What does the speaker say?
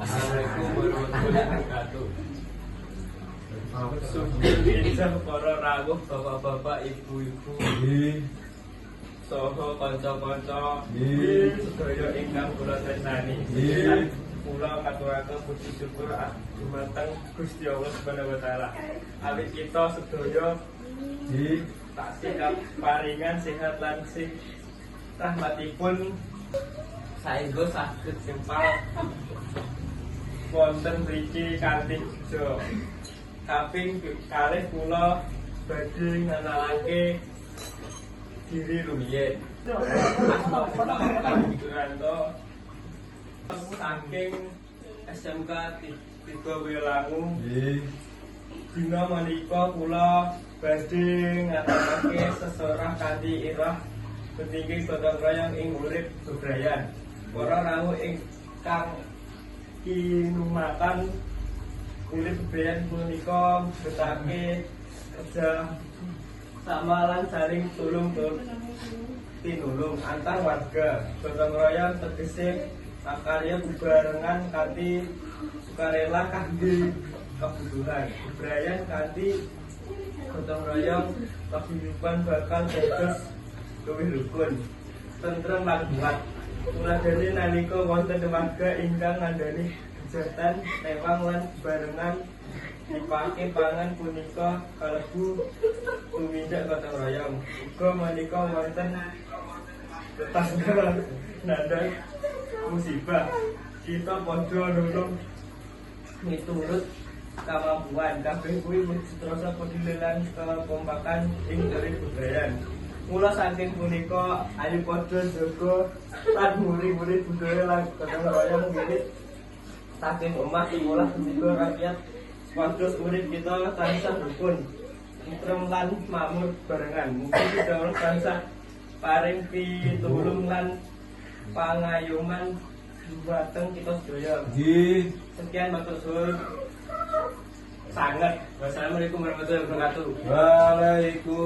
Assalamualaikum warahmatullahi wabarakatuh. Sugeng kinjah para rawuh bapak-bapak, ibu-ibu, saha kanca-kanca sedaya ingkang kula tresnani. Kula katuraken puji syukur dumateng Gusti Allah Subhanahu wa taala. Awit kita sedaya taksih paringan sehat lan sih rahmatipun saengga saged sempal wonten mriki kanthi bejo. Kaping kalih kula badhe ngenalake diri rumiyin. Saking SMK 3 Welangu. Dina menika kula badhe ngaturake sesorah kanthi irah pentinging gotong royong ing urip bebrayan. Para rawuh ingkang kinumatan urip bebrayan punika betake kerja sama lan saling tulung tinulung antar warga. Gotong royong tegese makarya bebarengan kanthi sukarela kangge kebutuhan. Bebrayan kanthi gotong royong kehidupan bakal dados luwih rukun, tentrem lan kuat. Tuladhane nalika wonten warga ingkang ngandhani kejahatan, tewang lan bebarengan dipake pangan punika kalebu tumindak gotong royong. Uga menika wonten tetangga nandhang musibah, kita padha nulung miturut kamampuan. Kabeh kuwi rasa peduli lan kekompakan ing urip bebrayan. Mula saking punika ayo padha jaga lan muri-muri budaya lan gotong royong wiwit saking omah sekolah punika rakyat supados urip kita tansah rukun, tentrem lan makmur barengan. Mugi Gusti Allah tansah paring pitulung lan pangayoman dumateng kita sedaya. Sekian matur suwun sanget. Wassalamualaikum warahmatullahi wabarakatuh. Waalaikumsalam.